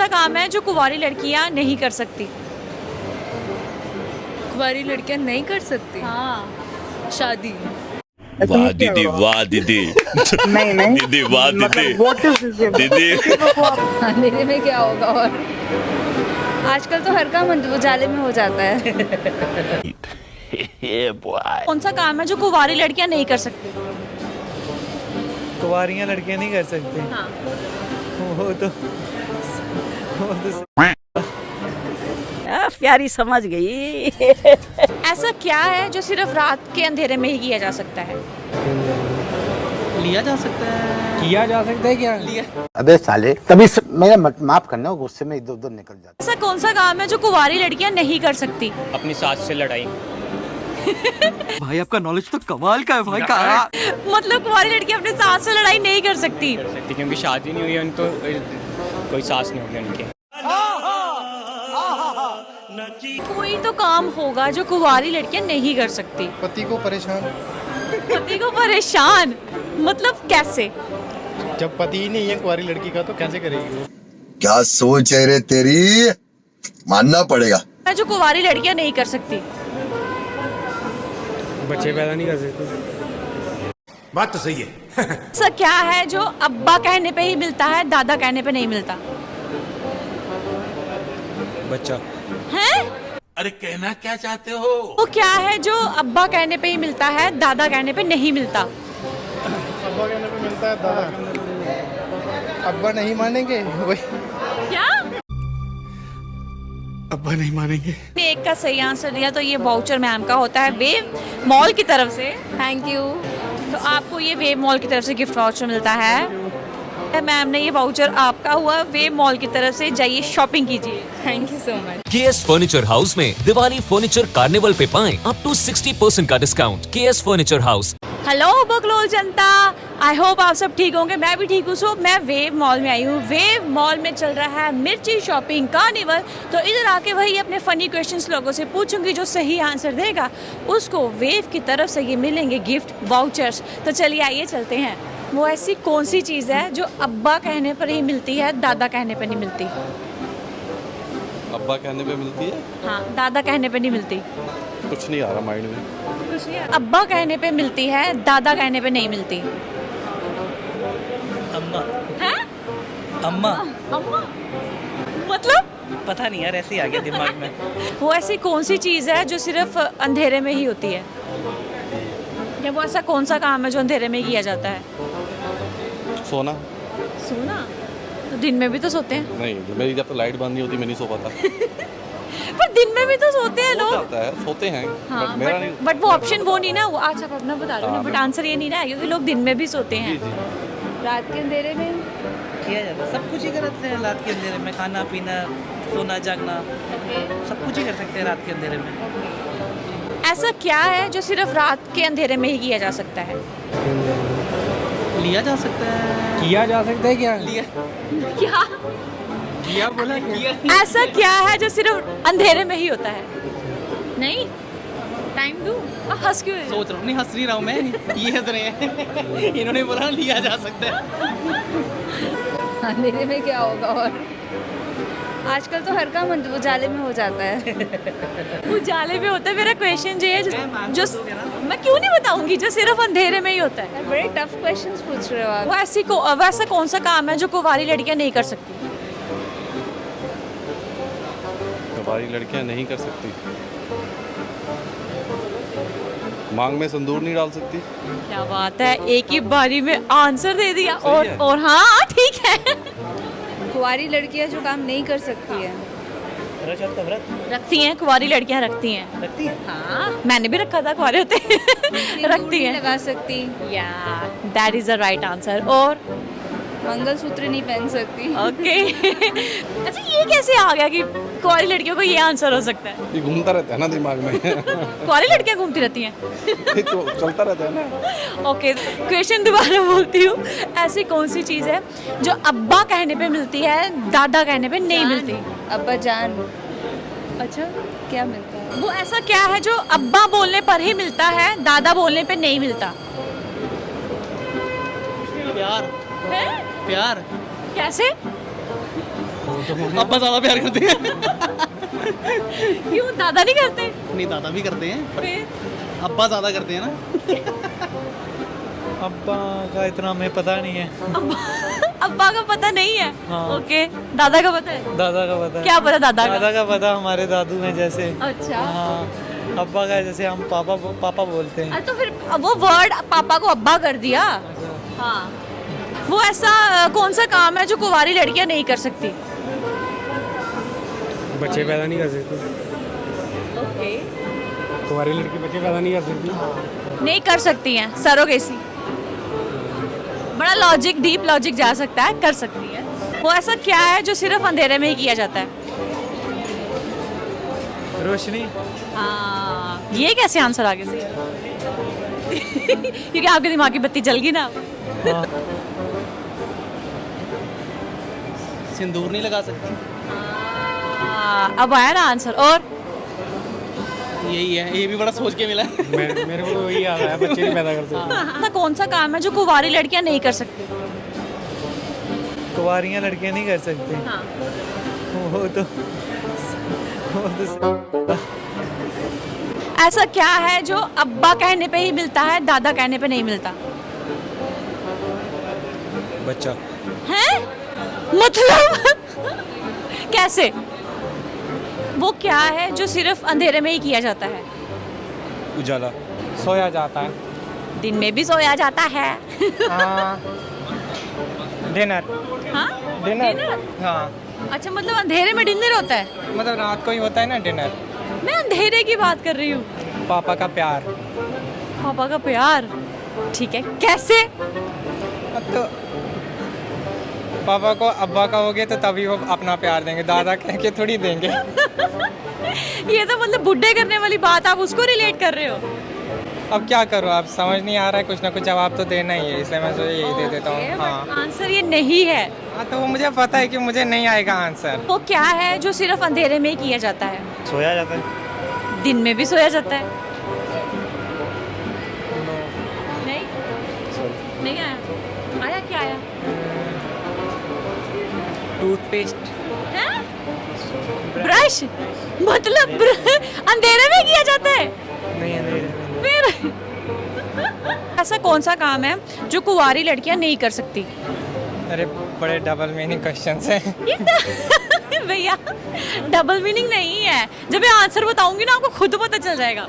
ऐसा काम है जो कुंवारी लड़कियां नहीं कर सकती। कुंवारी लड़कियां नहीं कर सकती हाँ। शादी। वाह दीदी, वाह दीदी। नहीं नहीं दीदी वाह दीदी, व्हाट इज दीदी। अंधेरे में क्या होगा? और आजकल तो हर काम उजाले में हो जाता है। कौन सा काम है जो कुंवारी लड़कियां नहीं कर सकती? कुंवारियाँ लड़कियाँ नहीं कर सकती। हाँ। वो तो प्यारी समझ गई। ऐसा क्या है जो सिर्फ रात के अंधेरे में ही किया जा सकता है? लिया जा सकता है। किया जा सकता है क्या? लिया। अबे साले तभी मेरा माफ करना, गुस्से में इधर उधर निकल जाता। ऐसा कौन सा काम है जो कुंवारी लड़कियां नहीं कर सकती? अपनी सास से लड़ाई। भाई आपका नॉलेज तो कमाल का है भाई का। मतलब कुंवारी लड़कियां अपने सास से लड़ाई नहीं कर सकती। क्योंकि शादी नहीं हुई है उनको, कोई सास नहीं होगी उनके। कोई तो काम होगा जो कुंवारी लड़कियां नहीं कर सकती। पति को परेशान। पति को परेशान मतलब कैसे? जब पति ही नहीं है कुंवारी लड़की का तो कैसे करेगी वो? क्या सोच है रे तेरी, मानना पड़ेगा। जो कुंवारी लड़कियां नहीं कर सकती। बच्चे पैदा नहीं कर सकते। बात तो सही है। ऐसा क्या है जो अब्बा कहने पे ही मिलता है, दादा कहने पे नहीं मिलता? बच्चा। हैं? अरे कहना क्या चाहते हो? वो क्या है जो अब्बा कहने पे ही मिलता है, दादा कहने पे नहीं मिलता? अब्बा कहने पे मिलता है, दादा कहने पे अब्बा नहीं मानेंगे वही। क्या? अब्बा नहीं मानेंगे। एक का सही आंसर दिया तो ये वाउचर मैम का होता है वेव मॉल की तरफ से। Thank you. तो आपको ये वेव मॉल की तरफ से गिफ्ट वाउचर मिलता है। मैम ने ये वाउचर आपका हुआ वेव मॉल की तरफ से, जाइए शॉपिंग कीजिए। Thank you so much. KS furniture house में दिवाली फर्नीचर कार्निवल पे पाएं अप टू 60% का discount. KS furniture house. Hello बकलोल जनता, आई होप आप सब ठीक होंगे। मैं भी ठीक हूँ। सो मैं वेव मॉल में आई हूँ। वेव मॉल में चल रहा है मिर्ची शॉपिंग कार्निवल। तो इधर आके वही अपने फनी क्वेश्चंस लोगों से पूछूंगी, जो सही आंसर देगा उसको वेव की तरफ से ये मिलेंगे गिफ्ट वाउचर्स। तो चलिए आइए चलते हैं। वो ऐसी कौन सी चीज़ है जो अब्बा कहने पर ही मिलती है, दादा कहने पर नहीं मिलती? अब्बा कहने पे मिलती है? हाँ, दादा कहने पे नहीं मिलती। कुछ नहीं आ रहा माइंड में। कुछ नहीं। अब्बा कहने पे मिलती है, दादा कहने पे नहीं मिलती। अम्मा। हैं? अम्मा। अम्मा मतलब? पता नहीं यार, ऐसे ही आ गया दिमाग में। वो ऐसी कौन सी चीज़ है जो सिर्फ अंधेरे में ही होती है? या वो ऐसा कौन सा काम है जो अंधेरे में ही किया जाता है? सोना। सोना? तो दिन में भी तो सोते हैं। नहीं, मेरी जब तो लाइट बंद नहीं होती मैं नहीं सो पाता। पर दिन में भी तो सोते हैं लोग। जाता है, सोते हैं। हाँ, बट मेरा नहीं। बट वो ऑप्शन वो नहीं ना। वो अच्छा आप अपना बता दो ना। बट आंसर ये नहीं ना है क्योंकि लोग दिन में भी सोते हैं। रात के अंधेरे में किया जाता है, सब कुछ ही करते हैं रात के अंधेरे में। खाना पीना, सोना जागना, सब कुछ ही कर सकते हैं रात के अंधेरे में। ऐसा क्या है जो सिर्फ रात के अंधेरे में ही किया जा सकता है? लिया जा सकता है। किया जा सकता है क्या? लिया। क्या? लिया बोला किया। ऐसा क्या है जो सिर्फ अंधेरे में ही होता है? नहीं टाइम दो। हंस क्यों रहे हो? सोच रहा हूँ, नहीं हंस नहीं रहा हूँ मैं, ये हंस रहे हैं। इन्होंने बोला लिया जा सकता है। अंधेरे में क्या होगा? और आजकल तो हर काम उजाले में हो जाता है। उजाले में होता है। मेरा क्वेश्चन ये है जो मैं क्यों नहीं बताऊंगी, जो सिर्फ अंधेरे में ही होता है। बड़े टफ क्वेश्चंस पूछ रहे हो आप। वो वैसा कौन सा काम है जो कुंवारी लड़कियां नहीं कर सकती? कुंवारी लड़कियां नहीं कर सकती। मांग में सिंदूर नहीं डाल सकती। क्या बात है, एक ही बारी में आंसर दे दिया। और हाँ ठीक है। कुंवारी लड़कियां जो काम नहीं कर सकती है। रखती हैं कुंवारी लड़कियां, रखती हैं। रखती है? हाँ, मैंने भी रखा था कुंवारे होते। रखती हैं। लगा सकती। या that is the right answer. और मंगलसूत्र नहीं पहन सकती। ओके। अच्छा ये कैसे आ गया कि कुंवारी लड़कियों को ये आंसर हो सकता है? ये घूमता रहता है ना दिमाग में। कुंवारी लड़कियां घूमती रहती हैं। ये तो चलता रहता है ना। ओके, क्वेश्चन दोबारा बोलती हूँ। ऐसी कौन सी चीज़ है जो अब्बा कहने पे मिलती है, दादा कहने पे नहीं मिलती? अब्बा जान। अच्छा, क्या मिलता है? वो ऐसा क्या है जो अब्बा बोलने पर ही मिलता है, दादा बोलने पे नहीं मिलता? प्यार। है? प्यार। कैसे? अब्बा ज़्यादा प्यार करते हैं। क्यों, दादा नहीं करते? नहीं, दादा भी करते हैं, फिर अब्बा ज़्यादा करते हैं ना। अब्बा का इतना हमें पता नहीं है। अब्बा का पता नहीं है? ओके, दादा का पता है? दादा का पता है। क्या पता दादा का? दादा का पता हमारे दादू हैं जैसे। अच्छा। हाँ, अब्बा का जैसे हम पापा बोलते हैं। तो फिर वो वर्ड पापा को अब्बा कर दिया। हाँ, वो ऐसा कौन सा काम है जो कुंवारी लड़कियां नहीं कर सकती? बच्चे पैदा नहीं कर सकते। ओके, तुम्हारी लड़की बच्चे पैदा नहीं कर सकती। नहीं कर सकती हैं, सरोगेसी। बड़ा लॉजिक, डीप लॉजिक जा सकता है, कर सकती है। वो ऐसा क्या है जो सिर्फ अंधेरे में ही किया जाता है? रोशनी। हाँ, ये कैसे आंसर आगे से? क्योंकि आपके दिमाग की बत्ती जल गई ना। सिंदूर नहीं लगा सकती। अब आया ना आंसर। और यही है, ये भी बड़ा सोच के मिला। मेरे को वही याद आया, बच्चे नहीं पैदा कर सकते। ऐसा कौन सा काम है जो कुंवारी लड़कियां नहीं कर सकती? कुंवारियाँ लड़कियाँ नहीं कर सकती। हाँ। वो तो ऐसा क्या है जो अब्बा कहने पे ही मिलता है, दादा कहने पे नहीं मिलता? बच्चा। हैं? मतलब कैसे? वो क्या है जो सिर्फ अंधेरे में ही किया जाता है? उजाला। सोया जाता है। दिन में भी सोया जाता है। डिनर। हाँ? डिनर। हाँ, अच्छा, मतलब अंधेरे में डिनर होता है? मतलब रात को ही होता है ना डिनर। मैं अंधेरे की बात कर रही हूँ। पापा का प्यार। पापा का प्यार, ठीक है, कैसे? तो पापा को अब्बा कहोगे तो तभी वो अपना प्यार देंगे, दादा कह के थोड़ी देंगे। ये तो मतलब बुड्ढे करने वाली बात, आप उसको रिलेट कर रहे हो। अब क्या करूँ, आप समझ नहीं आ रहा है, कुछ ना कुछ जवाब तो देना ही है, इसलिए मैं सोचा यही दे देता हूँ। हाँ, आंसर ये नहीं है। हाँ, तो वो मुझे पता है कि मुझे नहीं आएगा आंसर। वो क्या है जो सिर्फ अंधेरे में ही किया जाता है? सोया जाता है। दिन में भी सोया जाता है? नहीं, नहीं आया। आया क्या आया? टूथपेस्ट। हैं? ब्रश? मतलब अंधेरे में किया जाता है? नहीं, नहीं। फिर ऐसा कौन सा काम है जो कुंवारी लड़कियां नहीं कर सकती? अरे बड़े डबल मीनिंग क्वेश्चंस हैं। भैया, डबल मीनिंग नहीं है। जब मैं आंसर बताऊंगी ना, आपको खुद पता चल जाएगा।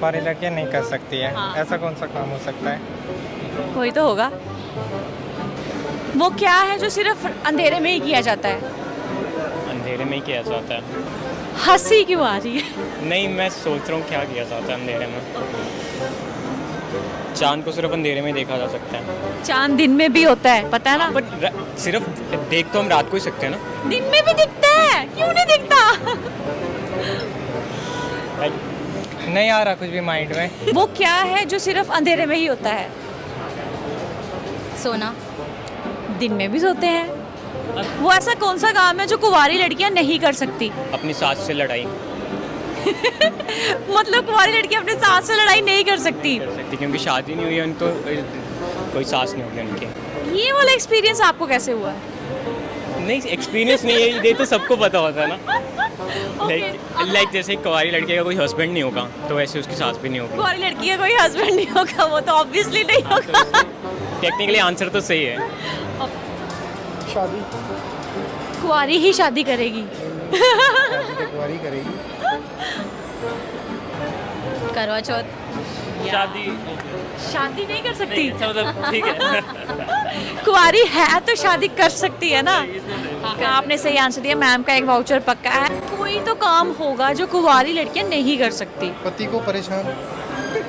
सारी लड़कियां नहीं कर सकती है। हाँ। ऐसा कौन सा काम हो सकता है? कोई तो होगा। वो क्या है जो सिर्फ अंधेरे में ही किया जाता है? अंधेरे में ही किया जाता है। हंसी क्यों आ रही है? नहीं, मैं सोच रहा हूँ क्या किया जाता है अंधेरे में। चांद को सिर्फ अंधेरे में देखा जा सकता है। चांद दिन में भी होता है, पता है ना? बट सिर्फ देख तो हम रात को ही सकते हैं ना। दिन में भी दिखता है, क्यों नहीं दिखता? नहीं आ रहा कुछ भी माइंड में। वो क्या है जो सिर्फ अंधेरे में ही होता है? सोना। दिन में भी सोते हैं। वो ऐसा कौन सा काम है जो कुंवारी लड़कियां नहीं कर सकती? अपनी सास से लड़ाई मतलब कुंवारी लड़कियां अपने सास से लड़ाई नहीं कर सकती? कर सकती, क्योंकि शादी नहीं हुई है उनको, कोई सास नहीं होगी उनकी। ये वाला एक्सपीरियंस आपको कैसे हुआ? नहीं, एक्सपीरियंस नहीं है, ये तो सबको पता होता है ना। लाइक जैसे कुंवारी लड़की का कोई हस्बैंड नहीं होगा, तो वैसे उसकी सास भी नहीं होगी। कुंवारी लड़की का कोई हस्बैंड नहीं होगा, वो तो ऑब्वियसली नहीं होगा। टेक्निकली आंसर तो सही है। शादी। कुंवारी ही शादी करेगी। कुंवारी करेगी। करवा चौथ। शादी शादी नहीं कर सकती? मतलब ठीक है। कुंवारी है तो शादी कर सकती है ना। आपने सही आंसर दिया, मैम का एक वाउचर पक्का है। कोई तो काम होगा जो कुंवारी लड़कियां नहीं कर सकती। पति को परेशान।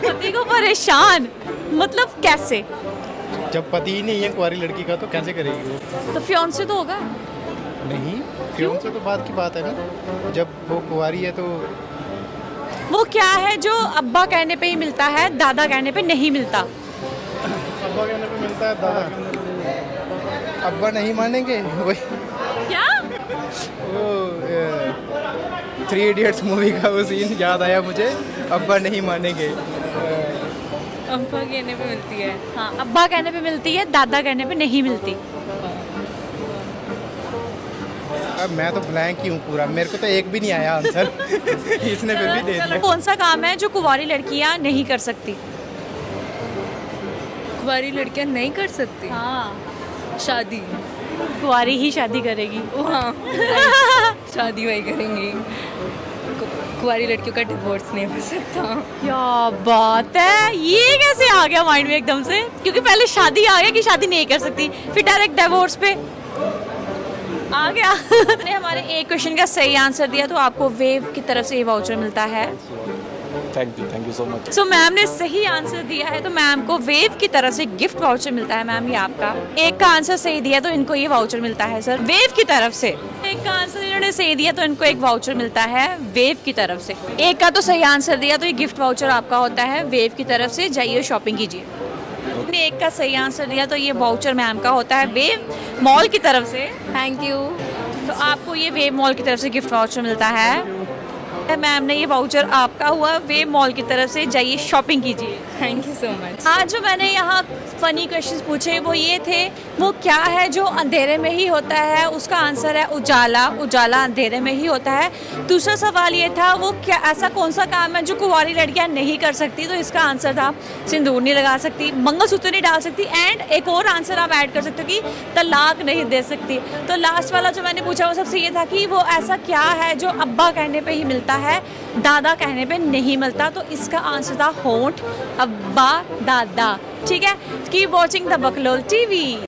पति को परेशान मतलब कैसे? जब पति ही नहीं है कुंवारी लड़की का तो कैसे करेगी वो? तो फियांसे तो होगा। नहीं, फियांसे तो बात की बात है ना, जब वो कुंवारी है तो। वो क्या है जो अब्बा कहने पे ही मिलता है, दादा कहने पे नहीं मिलता? अब्बा कहने पे मिलता है, दादा कहने पे। अब्बा नहीं मानेंगे वही। क्या? वो 3 इडियट्स मूवी का वो सीन याद आया मुझे, अब्बा नहीं मानेंगे। अब्बा कहने पे मिलती है। हाँ, अब्बा कहने पे मिलती है, दादा कहने पे नहीं मिलती। अब मैं तो ब्लैंक ही हूँ पूरा, मेरे को तो एक भी नहीं आया आंसर इसने फिर भी दे दिया। कौन सा काम है जो कुंवारी लड़कियां नहीं कर सकती? कुंवारी लड़कियां नहीं कर सकती हाँ, शादी। कुंवारी ही शादी करेगी। हाँ शादी वही करेंगी। कुंवारी लड़कियों का डिवोर्स नहीं हो सकता। क्या बात है, ये कैसे आ गया माइंड में एकदम से? क्योंकि पहले शादी आ गया कि शादी नहीं कर सकती, फिर डायरेक्ट डिवोर्स पे आ गया। आपने हमारे एक क्वेश्चन का सही आंसर दिया तो आपको वेव की तरफ से ये वाउचर मिलता है। Thank you so much. So ma'am ने सही आंसर दिया है तो मैम को वेव की तरफ से गिफ्ट वाउचर मिलता है। मैम ये आपका एक का आंसर सही दिया तो इनको ये वाउचर मिलता है सर वेव की तरफ से। एक का आंसर इन्होंने सही दिया तो इनको एक वाउचर मिलता है वेव की तरफ से। एक का तो सही आंसर दिया तो ये गिफ्ट वाउचर आपका होता है वेव की तरफ से, जाइए शॉपिंग कीजिए। आपने एक का सही आंसर दिया तो ये वाउचर मैम का होता है वेव मॉल की तरफ से। Thank you. तो आपको ये वेव मॉल की तरफ से गिफ्ट वाउचर मिलता है। मैम ने ये वाउचर आपका हुआ वेव मॉल की तरफ से, जाइए शॉपिंग कीजिए। Thank you so much. आज जो मैंने यहाँ फनी क्वेश्चंस पूछे वो ये थे, वो क्या है जो अंधेरे में ही होता है? उसका आंसर है उजाला। उजाला अंधेरे में ही होता है। दूसरा सवाल ये था, वो क्या ऐसा कौन सा काम है जो कुंवारी लड़कियाँ नहीं कर सकती? तो इसका आंसर था सिंदूर नहीं लगा सकती, मंगलसूत्र नहीं डाल सकती, एंड एक और आंसर आप ऐड कर सकते हो कि तलाक नहीं दे सकती। तो लास्ट वाला जो मैंने पूछा वो सबसे ये था कि वो ऐसा क्या है जो अब्बा कहने पे ही मिलता है, दादा कहने पे नहीं मिलता। तो इसका आंसर था होंठ, अब्बा, दादा। ठीक है, कीप वॉचिंग द बकलोल टीवी।